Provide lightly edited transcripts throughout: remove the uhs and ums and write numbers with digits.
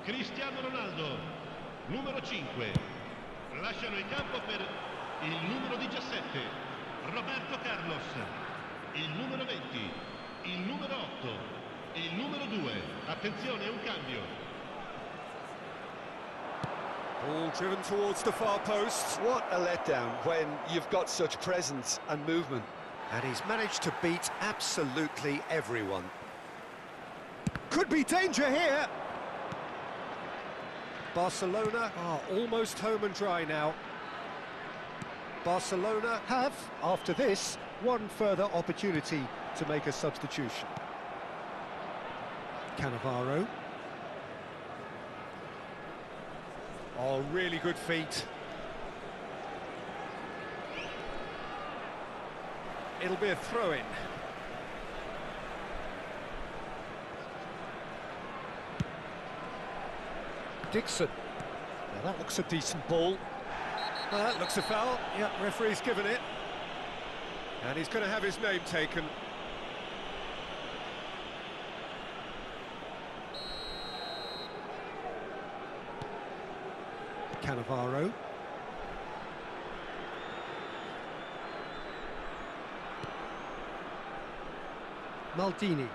Cristiano Ronaldo, numero 5. Lasciano il campo per il numero 17, Roberto Carlos, il numero 20, il numero 8, il numero 2. Attenzione, un cambio. Ball driven towards the far post. What a letdown when you've got such presence and movement. And he's managed to beat absolutely everyone. Could be danger here. Barcelona are almost home and dry now. Barcelona have, after this, one further opportunity to make a substitution. Cannavaro. Oh, really good feet. It'll be a throw-in. Dixon. Now that looks a decent ball. That looks a foul. Yeah, referee's given it. And he's going to have his name taken. Cannavaro. Maldini.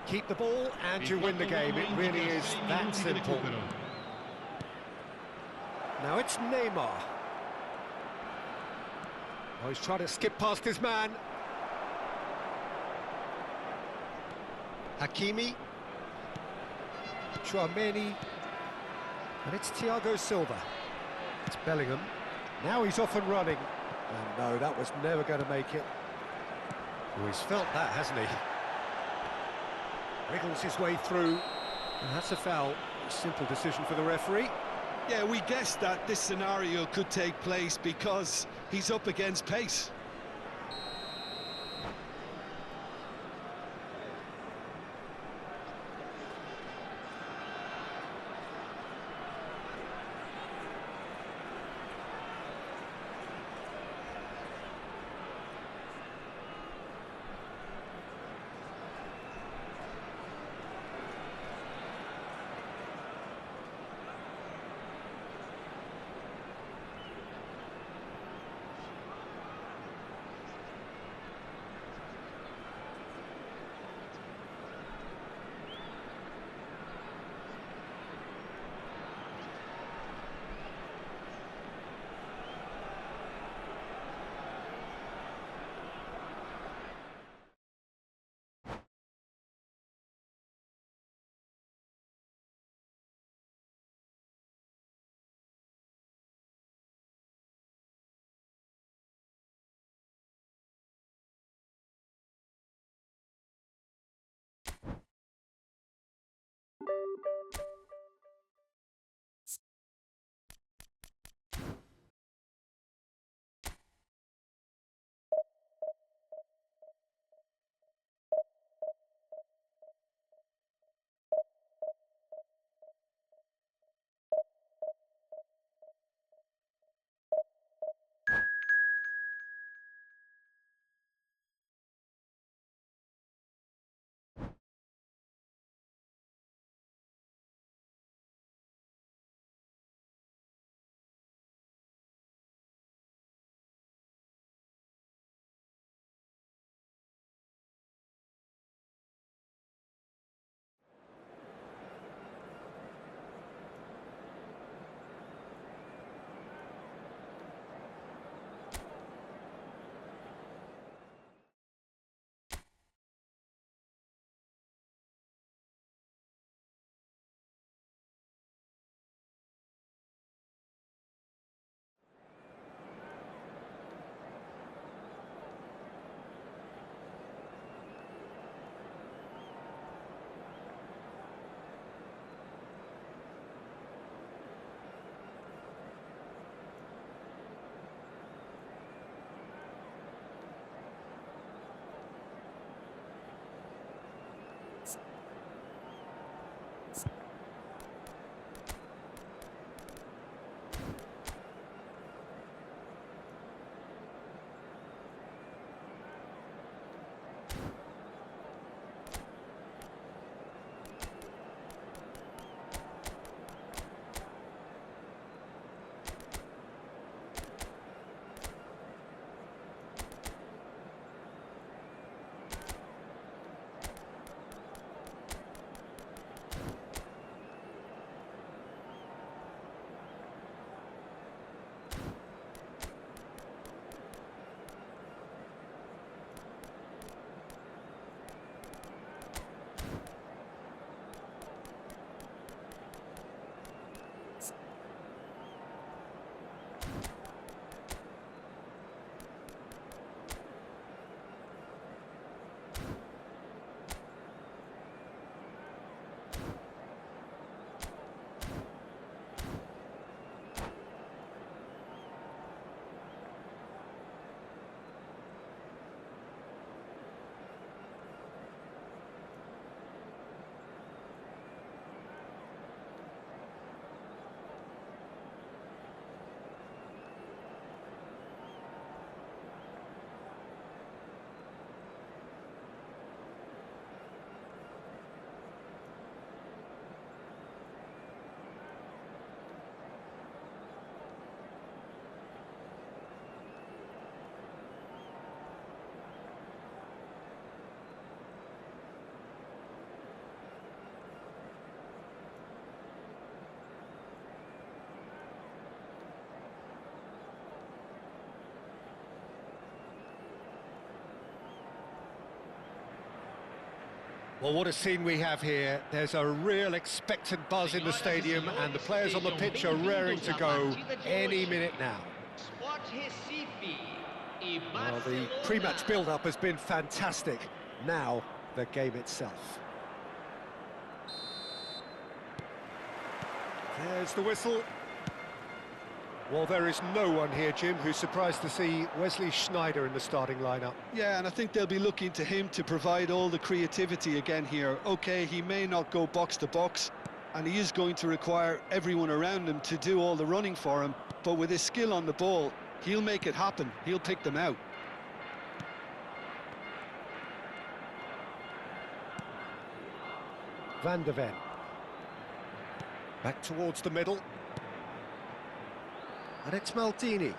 Keep the ball and you win the game. It really is that simple. Now it's Neymar. Oh, he's trying to skip past his man. Hakimi. Chouameni. And it's Thiago Silva. It's Bellingham. Now he's off and running. And no, that was never going to make it. Oh, he's felt that, hasn't he? Wriggles his way through. And that's a foul. A simple decision for the referee. Yeah, we guessed that this scenario could take place because he's up against pace. Well, what a scene we have here. There's a real expectant buzz in the stadium, and the players on the pitch are raring to go any minute now. Well, the pre-match build-up has been fantastic. Now, the game itself. There's the whistle. Well, there is no one here, Jim, who's surprised to see Wesley Sneijder in the starting lineup. Yeah, and I think they'll be looking to him to provide all the creativity again here. OK, he may not go box to box, and he is going to require everyone around him to do all the running for him, but with his skill on the ball, he'll make it happen. He'll pick them out. Van de Ven. Back towards the middle. And it's Maldini.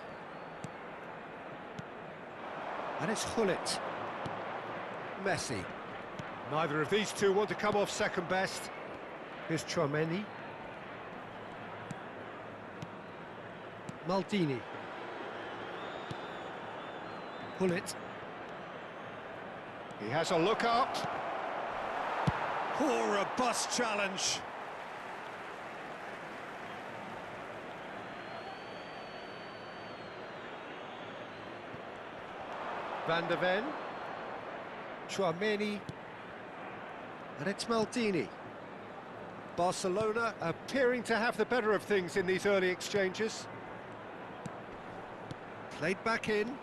And it's Gullit. Messi. Neither of these two want to come off second best. Here's Tchouaméni. Maldini. Gullit. He has a look up. Oh, robust challenge. Van de Ven, Tchouaméni, and it's Maldini. Barcelona appearing to have the better of things in these early exchanges. Played back in.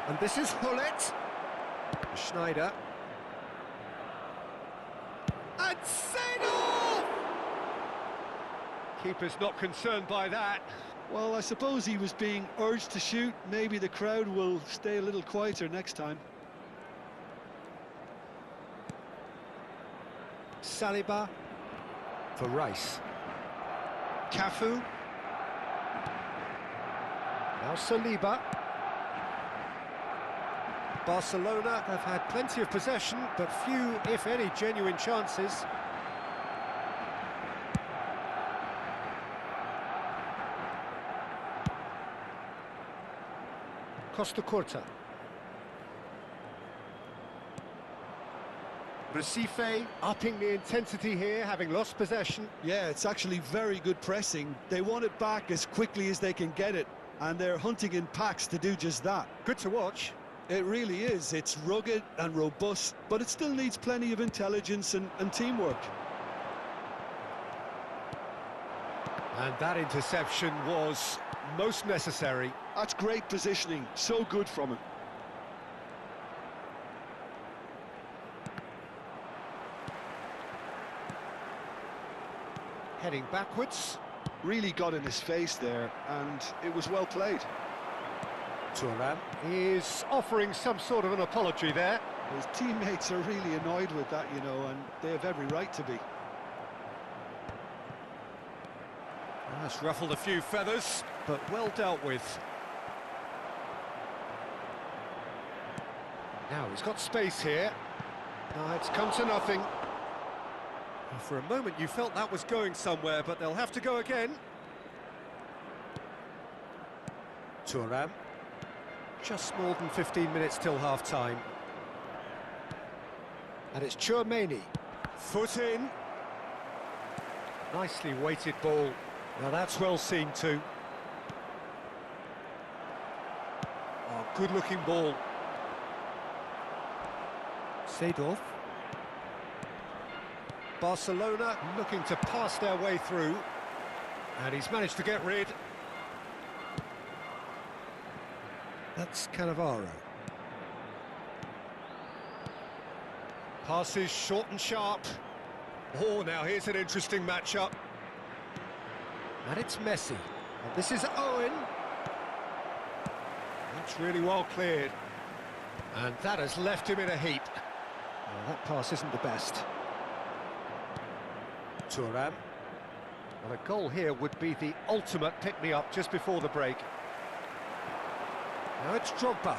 And this is Gullit. Sneijder. And Seedorf! Keeper's not concerned by that. Well, I suppose he was being urged to shoot. Maybe the crowd will stay a little quieter next time. Saliba for Rice. Cafu. Now Saliba. Barcelona have had plenty of possession, but few, if any, genuine chances. Costa Curta. Recife upping the intensity here, having lost possession. Yeah, it's actually very good pressing. They want it back as quickly as they can get it, and they're hunting in packs to do just that. Good to watch. It really is. It's rugged and robust, but it still needs plenty of intelligence and teamwork. And that interception was most necessary. That's great positioning. So good from him. Heading backwards. Really got in his face there, and it was well played. Thuram is offering some sort of an apology there. His teammates are really annoyed with that, you know, and they have every right to be. That's ruffled a few feathers, but well dealt with. Now he's got space here. Now it's come to nothing. For a moment you felt that was going somewhere, but they'll have to go again. Thuram. Just more than 15 minutes till half-time. And it's Tchouaméni. Foot in. Nicely weighted ball. Now that's well seen too. Oh, good-looking ball. Seedorf. Barcelona looking to pass their way through. And he's managed to get rid. That's Cannavaro. Passes short and sharp. Oh, now here's an interesting matchup. And it's Messi. And this is Owen. That's really well cleared. And that has left him in a heap. Well, that pass isn't the best. Thuram. Well, a goal here would be the ultimate pick-me-up just before the break. Now it's Drogba.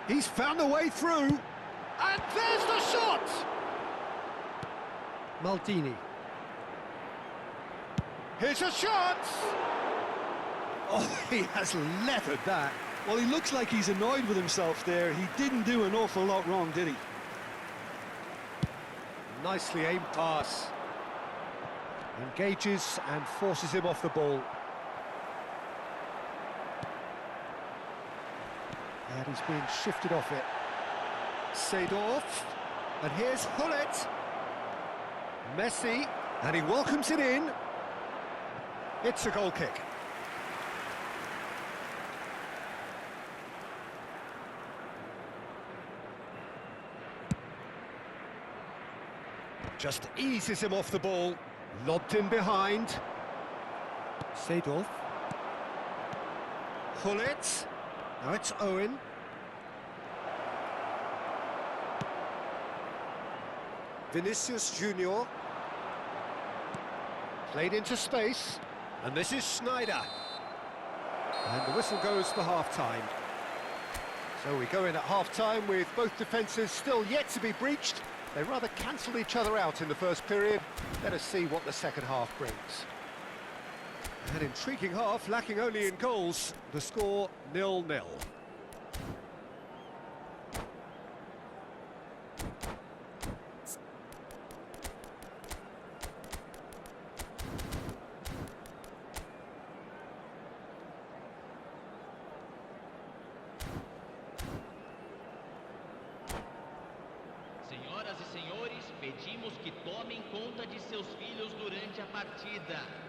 He's found a way through. And there's the shot! Maldini. Here's a shot! Oh, he has leathered that. Well, he looks like he's annoyed with himself there. He didn't do an awful lot wrong, did he? Nicely aimed pass. Engages and forces him off the ball. And he's being shifted off it. Seedorf. And here's Hullet. Messi. And he welcomes it in. It's a goal kick. Just eases him off the ball. Lobbed in behind. Seedorf. Hullet. Now it's Owen. Vinicius Junior. Played into space. And this is Schneider. And the whistle goes for half-time. So we go in at half-time with both defences still yet to be breached. They rather cancelled each other out in the first period. Let us see what the second half brings. An intriguing half, lacking only in goals. The score 0-0. Senhoras e senhores, pedimos que tomem conta de seus filhos durante a partida.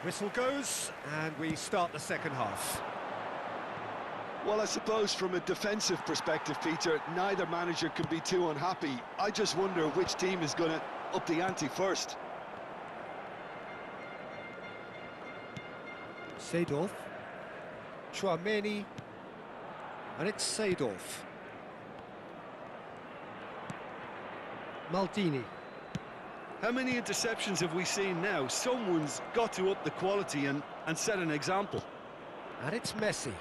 Whistle goes, and we start the second half. Well, I suppose from a defensive perspective, Peter, neither manager can be too unhappy. I just wonder which team is going to up the ante first. Seedorf. Chouameni. And it's Seedorf. Maldini. How many interceptions have we seen now? Someone's got to up the quality and set an example. And it's Messi.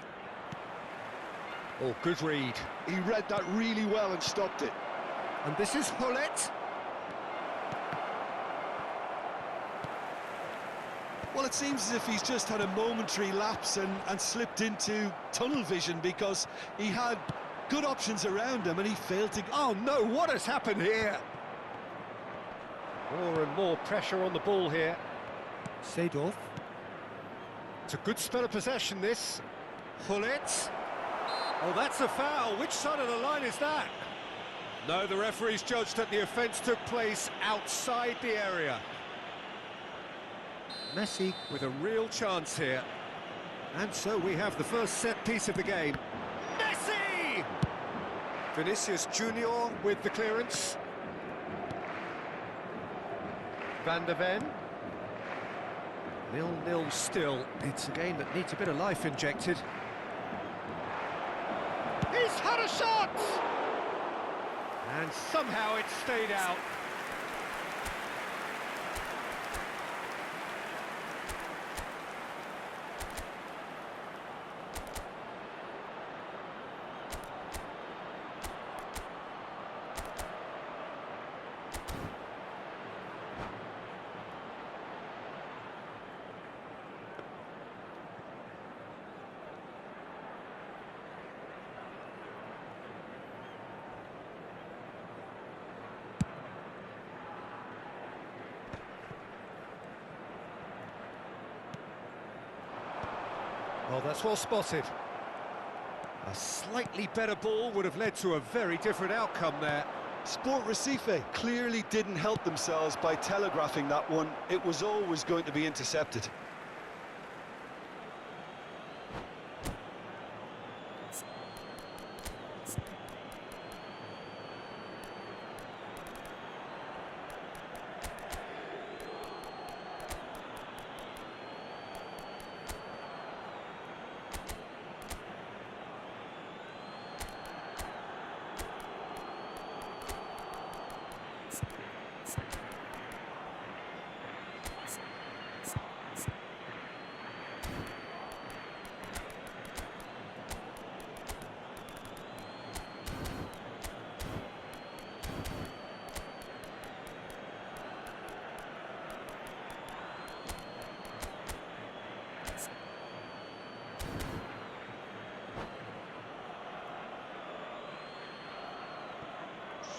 Oh, good read. He read that really well and stopped it. And this is Hullet. Well, it seems as if he's just had a momentary lapse and slipped into tunnel vision, because he had good options around him and he failed to... Oh no, what has happened here? More and more pressure on the ball here. Seedorf. It's a good spell of possession, this. Hullet. Oh, that's a foul. Which side of the line is that? No, the referee's judged that the offence took place outside the area. Messi with a real chance here. And so we have the first set piece of the game. Messi! Vinicius Junior with the clearance. Van der Ven. 0-0 still. It's a game that needs a bit of life injected. He's had a shot! And somehow it stayed out. Well, that's well spotted. A slightly better ball would have led to a very different outcome there. Sport Recife clearly didn't help themselves by telegraphing that one. It was always going to be intercepted.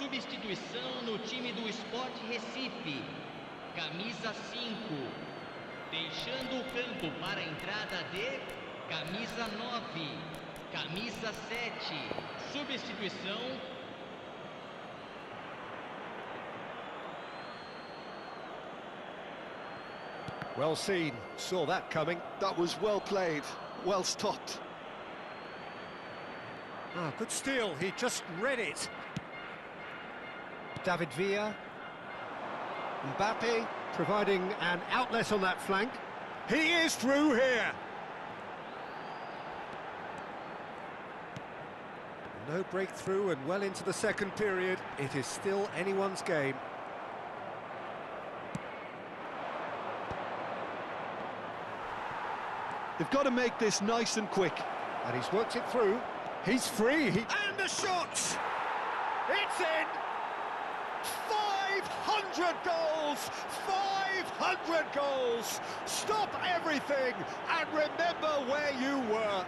Substituição no time do Sport Recife. Camisa 5. Deixando o campo para a entrada de camisa 9. Camisa 7. Substituição. Well seen, saw that coming. That was well played, well stopped. Ah, good steal, he just read it. David Villa. Mbappe providing an outlet on that flank. He is through here. No breakthrough and well into the second period. It is still anyone's game. They've got to make this nice and quick. And he's worked it through. He's free. And the shot! It's in! 500 goals! 500 goals! Stop everything and remember where you were.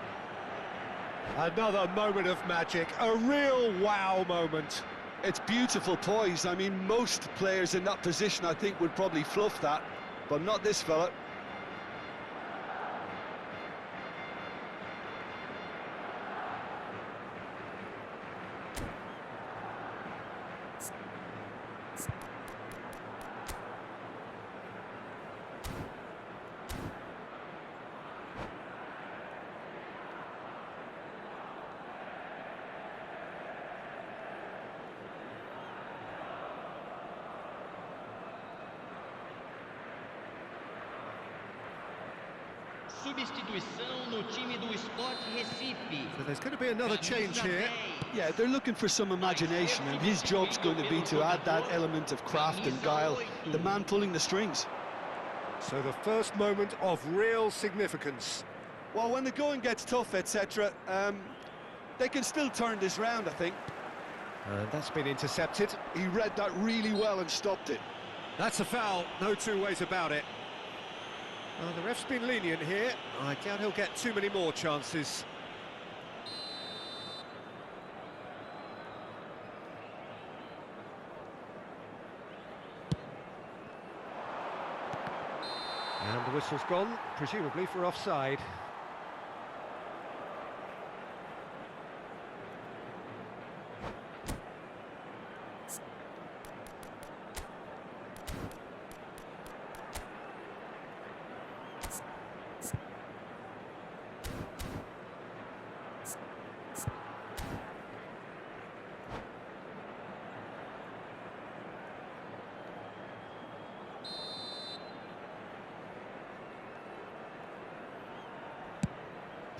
Another moment of magic, a real wow moment. It's beautiful poise. I mean, most players in that position, I think, would probably fluff that, but not this fella. Substituição no time do Sport Recife. So there's going to be another change here. Yeah, they're looking for some imagination, and his job's going to be to add that element of craft and guile, the man pulling the strings. So the first moment of real significance. Well, when the going gets tough, etc., they can still turn this round, I think. And that's been intercepted. He read that really well and stopped it. That's a foul, no two ways about it. The ref's been lenient here. I doubt he'll get too many more chances. And the whistle's gone, presumably for offside.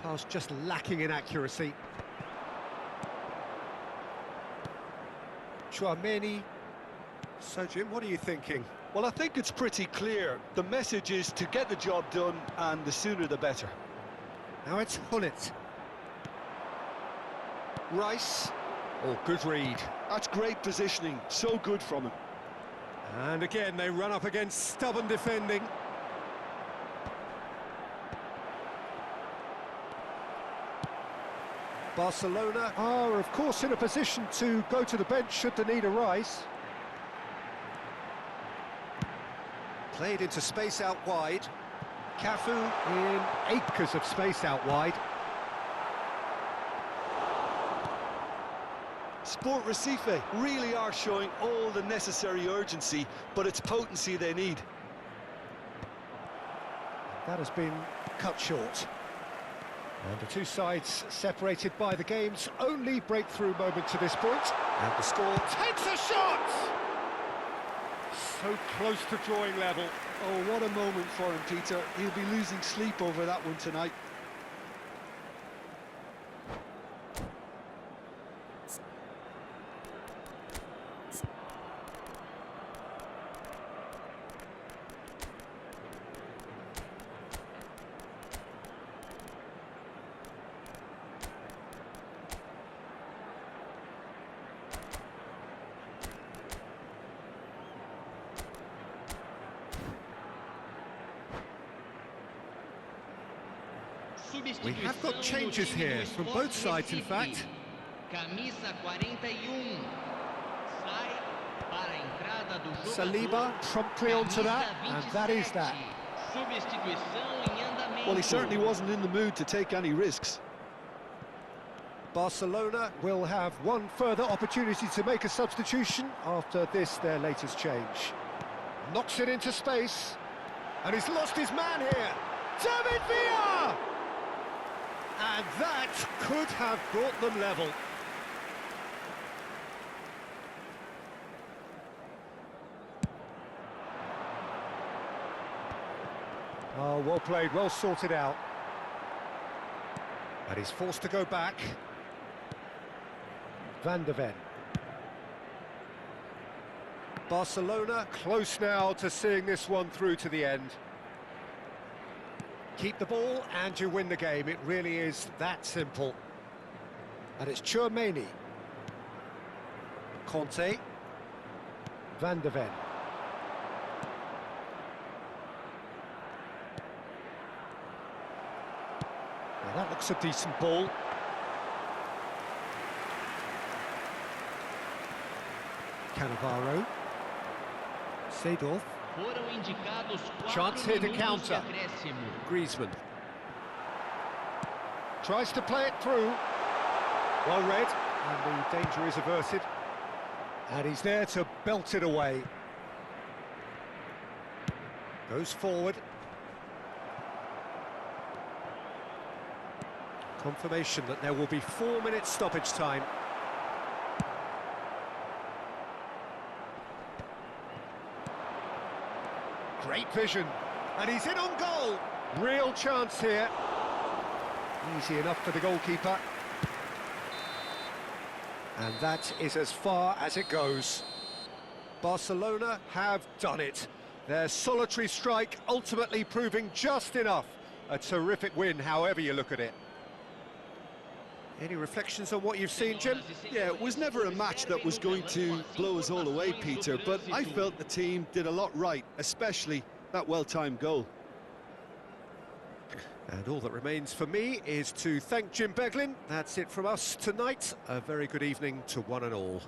Pass just lacking in accuracy. Chouameni. So, Jim, what are you thinking? Well, I think it's pretty clear. The message is to get the job done, and the sooner the better. Now it's Hullet. Rice. Oh, good read. That's great positioning. So good from him. And again, they run up against stubborn defending. Barcelona are, of course, in a position to go to the bench should the need arise. Played into space out wide. Cafu in acres of space out wide. Sport Recife really are showing all the necessary urgency, but it's potency they need. That has been cut short. And the two sides separated by the game's only breakthrough moment to this point. And the score takes a shot! So close to drawing level. Oh, what a moment for him, Peter. He'll be losing sleep over that one tonight. We have got changes here from both sides, in fact. Camisa 41. Sai para a entrada do jogador. Saliba promptly onto that, and that is that. Substituição em andamento. Well, he certainly wasn't in the mood to take any risks. Barcelona will have one further opportunity to make a substitution after this, their latest change. Knocks it into space, and he's lost his man here. David Villa! And that could have brought them level. Oh, well played, well sorted out. And he's forced to go back. Van de Ven. Barcelona close now to seeing this one through to the end. Keep the ball and you win the game. It really is that simple. And it's Tchouaméni. Conte. Van de Ven. Now that looks a decent ball. Cannavaro. Seedorf. Foram indicados 4 Chance here to minutos de counter. acréscimo. Griezmann. Tries to play it through. Well read, and the danger is averted. And he's there to belt it away. Goes forward. Confirmation that there will be 4 minutes stoppage time. Great vision, and he's in on goal. Real chance here. Easy enough for the goalkeeper. And that is as far as it goes. Barcelona have done it. Their solitary strike ultimately proving just enough. A terrific win, however you look at it. Any reflections on what you've seen, Jim? Yeah, it was never a match that was going to blow us all away, Peter, but I felt the team did a lot right, especially that well-timed goal. And all that remains for me is to thank Jim Beglin. That's it from us tonight. A very good evening to one and all.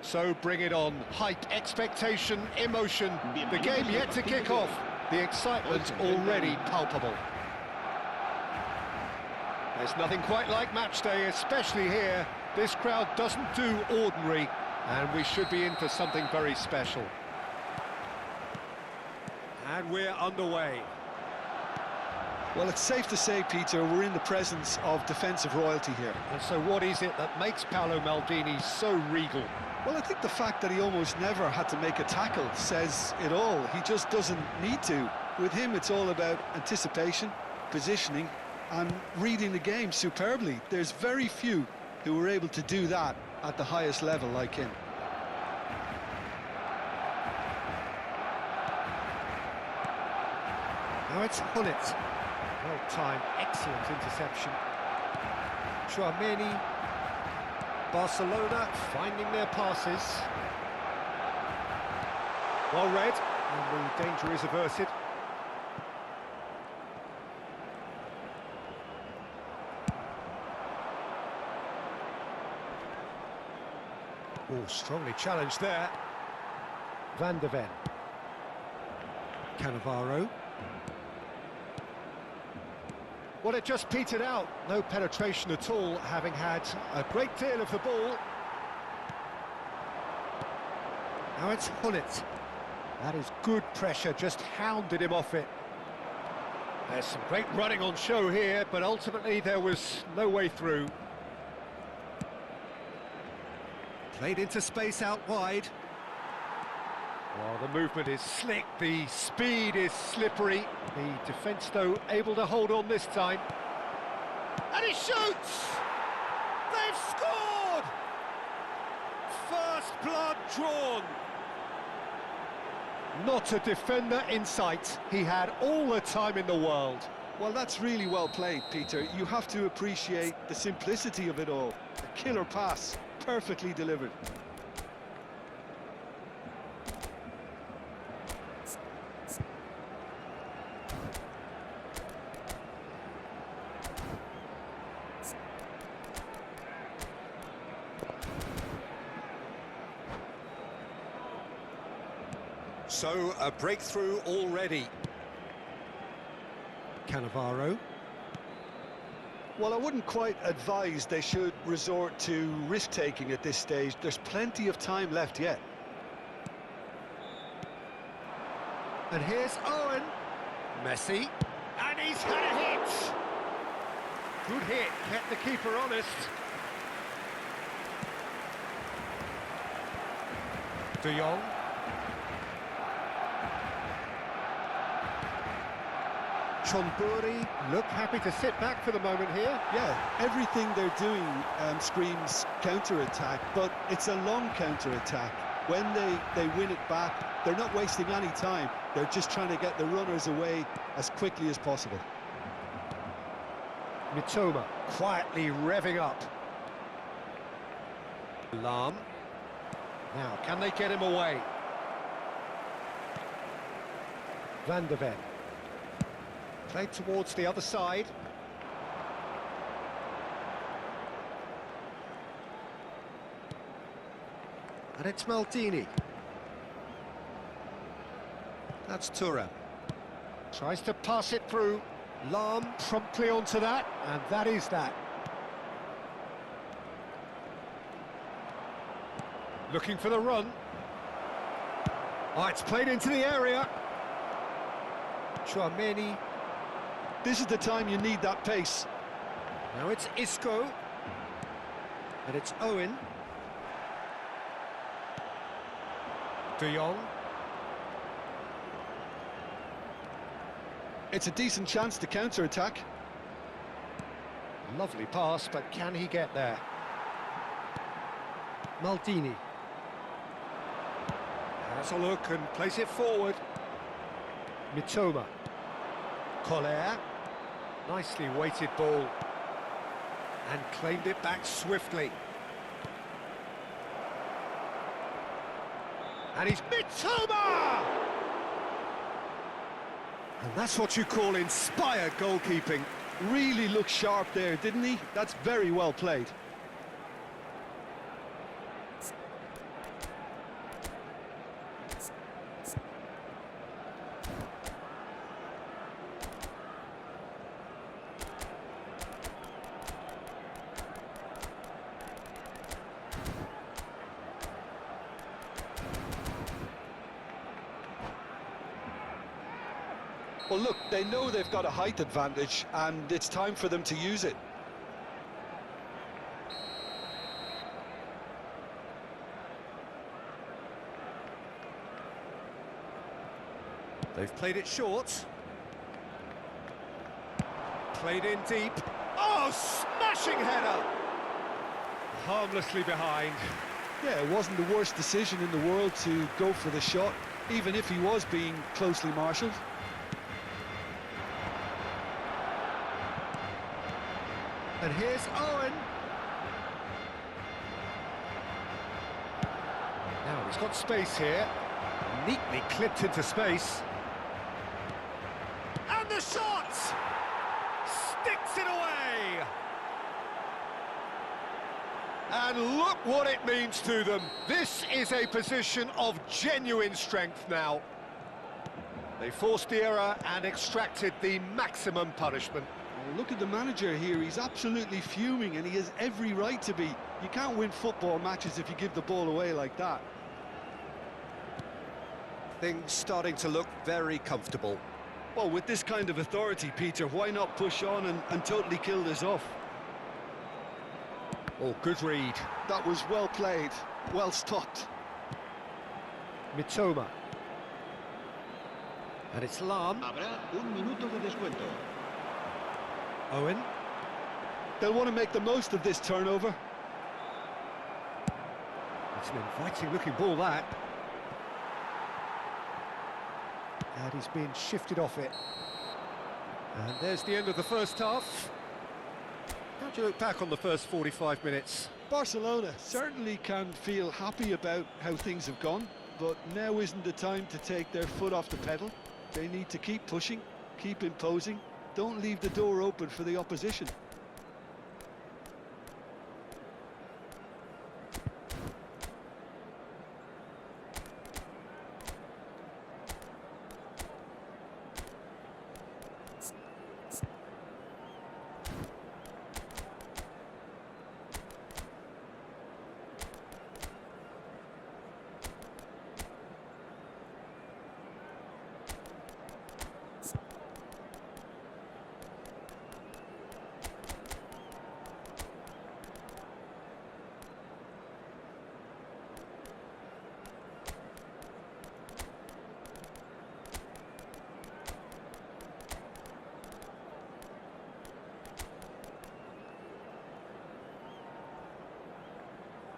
So bring it on. Hype, expectation, emotion. The game yet to kick off. The excitement already palpable. There's nothing quite like match day, especially here. This crowd doesn't do ordinary, and we should be in for something very special. And we're underway. Well, it's safe to say, Peter, we're in the presence of defensive royalty here. And so what is it that makes Paolo Maldini so regal? Well, I think the fact that he almost never had to make a tackle says it all. He just doesn't need to. With him, it's all about anticipation, positioning, and reading the game superbly. There's very few who were able to do that at the highest level like him. Now it's Hullet. Well-timed, excellent interception. Chouameni. Barcelona finding their passes. Well read, and the danger is averted. Oh, strongly challenged there. Van de Ven. Cannavaro. Well, it just petered out. No penetration at all, having had a great deal of the ball. Now it's Hullet. That is good pressure, just hounded him off it. There's some great running on show here, but ultimately there was no way through. Played into space out wide. Well, the movement is slick, the speed is slippery. The defence, though, able to hold on this time. And he shoots! They've scored! First blood drawn. Not a defender in sight. He had all the time in the world. Well, that's really well played, Peter. You have to appreciate the simplicity of it all. A killer pass, perfectly delivered. So, a breakthrough already. Cannavaro. Well, I wouldn't quite advise they should resort to risk-taking at this stage. There's plenty of time left yet. And here's Owen. Messi. And he's had a hit! Good hit, kept the keeper honest. De Jong. Chonburi look happy to sit back for the moment here. Yeah, everything they're doing screams counter-attack, but it's a long counter-attack. When they win it back, they're not wasting any time. They're just trying to get the runners away as quickly as possible. Mitoma quietly revving up. Lahm. Now, can they get him away? Van de Ven. Played towards the other side. And it's Maldini. That's Thuram. Tries to pass it through. Lahm promptly onto that, and that is that. Looking for the run. Oh, it's played into the area. Chouameni. This is the time you need that pace. Now it's Isco. And it's Owen. De Jong. It's a decent chance to counter-attack. Lovely pass, but can he get there? Maldini. Has a look and plays it forward. Mitoma. Collier. Nicely weighted ball. And claimed it back swiftly. And he's Mitoma! And that's what you call inspired goalkeeping. Really looked sharp there, didn't he? That's very well played. Well, look, they know they've got a height advantage, and it's time for them to use it. They've played it short. Played in deep. Oh, smashing header! Harmlessly behind. Yeah, it wasn't the worst decision in the world to go for the shot, even if he was being closely marshalled. And here's Owen. Now he's got space here. Neatly clipped into space. And the shot! Sticks it away! And look what it means to them. This is a position of genuine strength now. They forced the error and extracted the maximum punishment. Well, look at the manager here, he's absolutely fuming, and he has every right to be. You can't win football matches if you give the ball away like that. Things starting to look very comfortable. Well, with this kind of authority, Peter, why not push on and totally kill this off? Oh, good read. That was well played, well stopped. Mitoma. And it's Lam. Habrá un minuto de descuento. Owen. They'll want to make the most of this turnover. It's an inviting-looking ball, that. And he's being shifted off it. And there's the end of the first half. How do you look back on the first 45 minutes? Barcelona certainly can feel happy about how things have gone, but now isn't the time to take their foot off the pedal. They need to keep pushing, keep imposing, don't leave the door open for the opposition.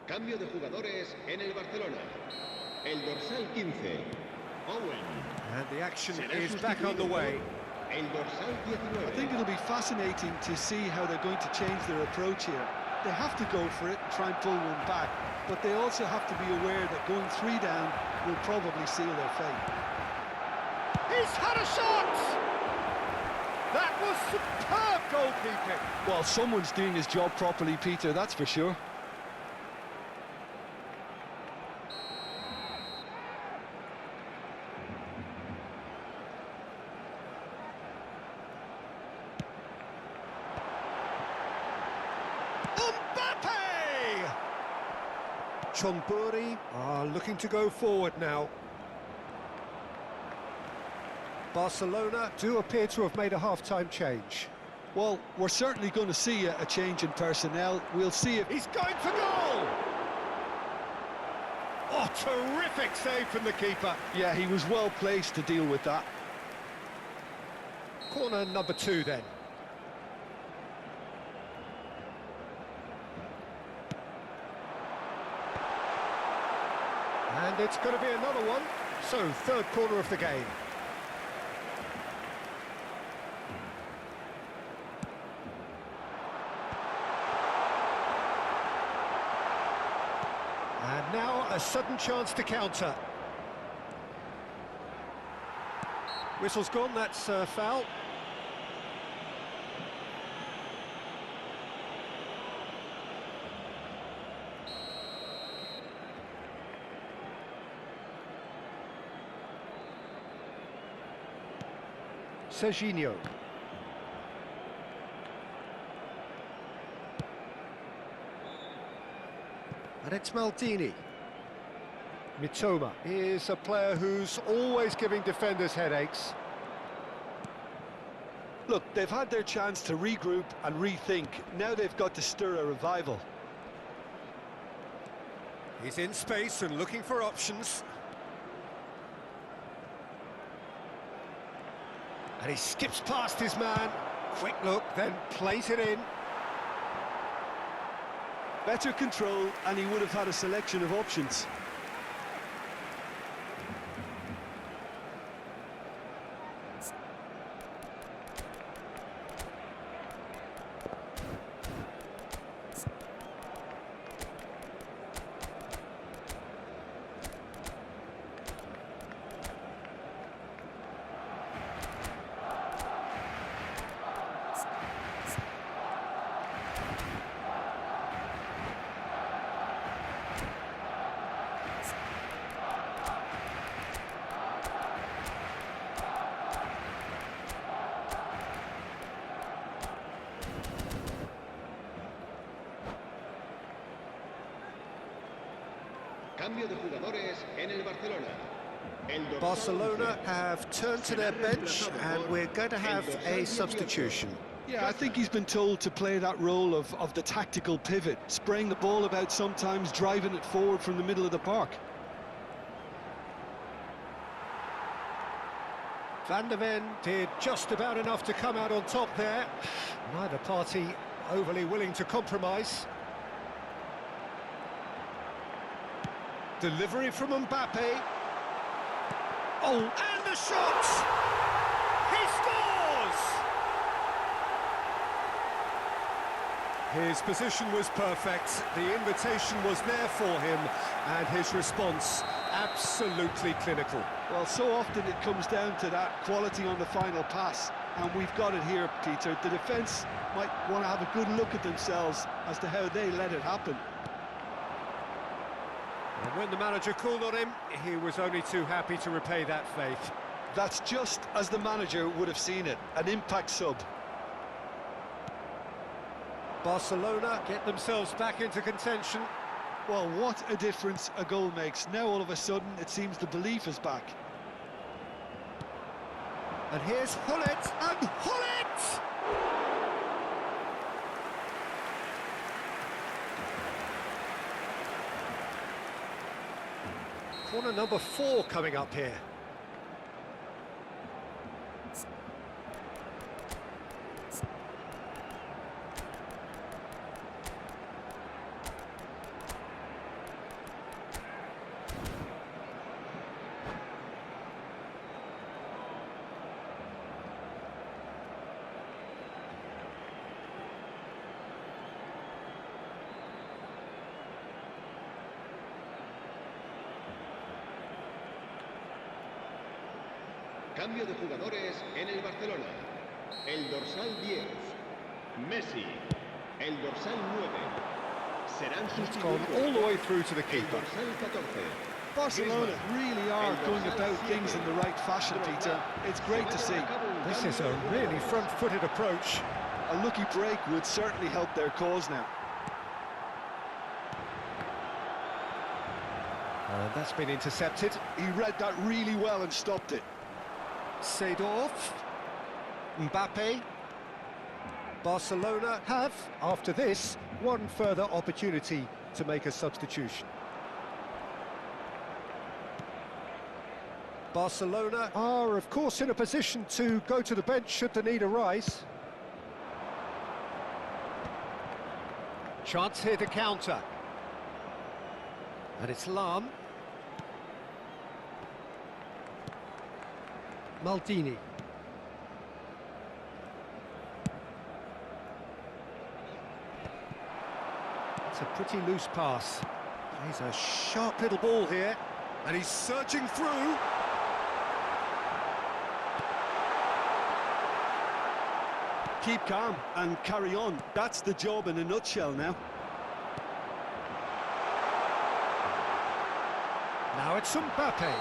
Cambio de jugadores en el Barcelona. El dorsal 15, Owen. And the action is back underway. El dorsal I 19. think it'll be fascinating to see how they're going to change their approach here. They have to go for it and try and pull one back, but they also have to be aware that going 3 down will probably seal their fate. He's had a shot! That was superb goalkeeping. Well, someone's doing his job properly, Peter, that's for sure. Chonburi are looking to go forward now. Barcelona do appear to have made a half-time change. Well, we're certainly going to see a change in personnel. We'll see if... He's going for goal! Oh, terrific save from the keeper. Yeah, he was well placed to deal with that. Corner number 2 then. And it's going to be another one. So, 3rd corner of the game. And now a sudden chance to counter. Whistle's gone, that's a foul. Serginho. And it's Maldini. Mitoma is a player who's always giving defenders headaches. Look, they've had their chance to regroup and rethink. Now they've got to stir a revival. He's in space and looking for options. And he skips past his man. Quick look, then plays it in. Better control, and he would have had a selection of options. Cambio de jugadores en el Barcelona. Barcelona have turned to their bench and we're going to have a substitution. Yeah, I think he's been told to play that role of the tactical pivot, spraying the ball about sometimes, driving it forward from the middle of the park. Van der Ven did just about enough to come out on top there. Neither party overly willing to compromise. Delivery from Mbappe. Oh, and the shot! He scores! His position was perfect, the invitation was there for him, and his response absolutely clinical. Well, so often it comes down to that quality on the final pass, and we've got it here, Peter. The defence might want to have a good look at themselves as to how they let it happen. And when the manager called on him, he was only too happy to repay that faith. That's just as the manager would have seen it, an impact sub. Barcelona get themselves back into contention. Well, what a difference a goal makes. Now all of a sudden it seems the belief is back. And here's Hullet, and Hullet! Corner number 4 coming up here. Cambio de jugadores en el Barcelona. El dorsal 10, Messi. El dorsal 9, serán Gone sustituidos. all the way through to the El keeper. dorsal 14. Barcelona really are going about things in the right fashion, Peter. It's great to see. This is a really front-footed approach. A lucky break would certainly help their cause now. And that's been intercepted. He read that really well and stopped it. Seedorf, Mbappe. Barcelona have, after this, one further opportunity to make a substitution. Barcelona are, of course, in a position to go to the bench should the need arise. Chance here to counter. And it's Lam. Maldini. It's a pretty loose pass. He's a sharp little ball here, and he's surging through. Keep calm and carry on. That's the job in a nutshell now. Now it's Mbappe.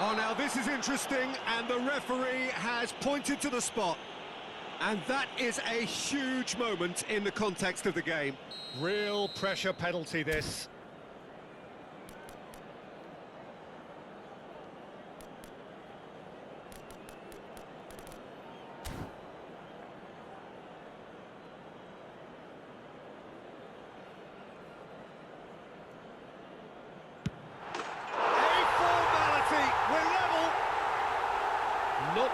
Oh, now this is interesting, and the referee has pointed to the spot. And that is a huge moment in the context of the game. Real pressure penalty, this.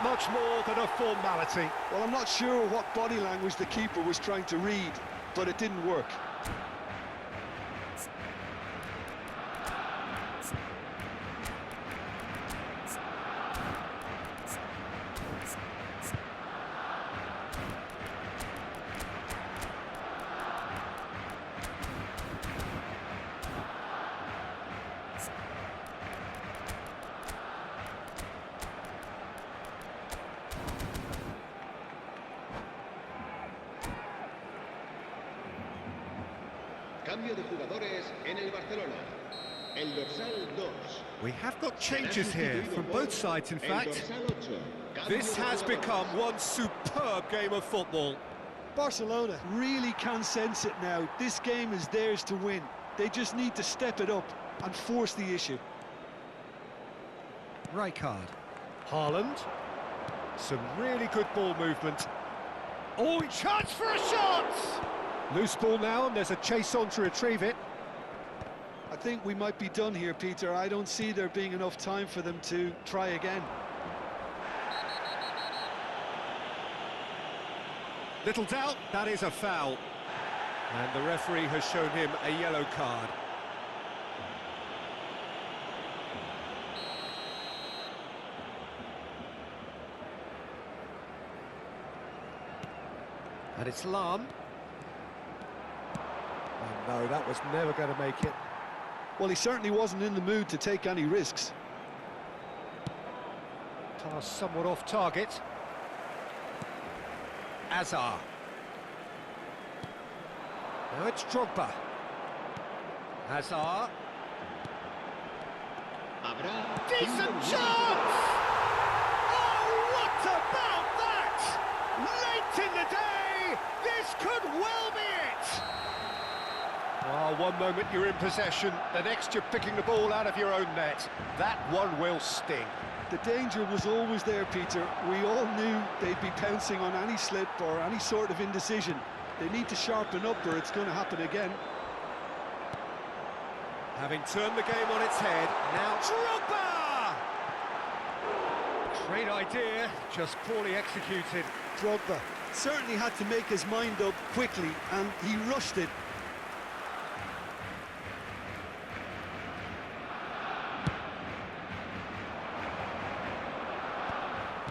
much more than a formality. Well, I'm not sure what body language the keeper was trying to read, but it didn't work. Cambio de jugadores en el Barcelona. El dorsal 2. We have got changes here from both sides, in fact. This has become one superb game of football. Barcelona really can sense it now. This game is theirs to win. They just need to step it up and force the issue. Rijkaard. Haaland. Some really good ball movement. Oh, chance for a shot! Loose ball now, and there's a chase on to retrieve it. I think we might be done here, Peter. I don't see there being enough time for them to try again. Little doubt, that is a foul. And the referee has shown him a yellow card. And it's Lahm. Oh no, that was never going to make it. Well, he certainly wasn't in the mood to take any risks. Pass somewhat off target. Hazard. Now it's Drogba. Hazard. Decent chance! Oh, what about that? Late in the day, this could well be it! Oh, one moment you're in possession, the next you're picking the ball out of your own net. That one will sting. The danger was always there, Peter. We all knew they'd be pouncing on any slip or any sort of indecision. They need to sharpen up or it's going to happen again. Having turned the game on its head, now Drogba! Great idea, just poorly executed. Drogba certainly had to make his mind up quickly and he rushed it.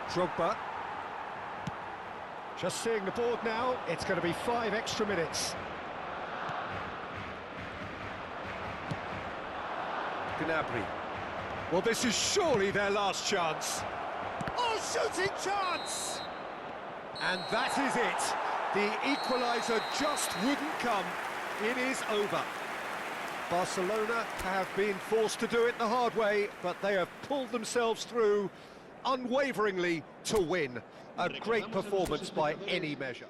Drogba. Just seeing the board now, it's going to be 5 extra minutes. Gnabry. Well, this is surely their last chance. Oh, shooting chance! And that is it. The equaliser just wouldn't come. It is over. Barcelona have been forced to do it the hard way, but they have pulled themselves through unwaveringly to win. A great performance by any measure.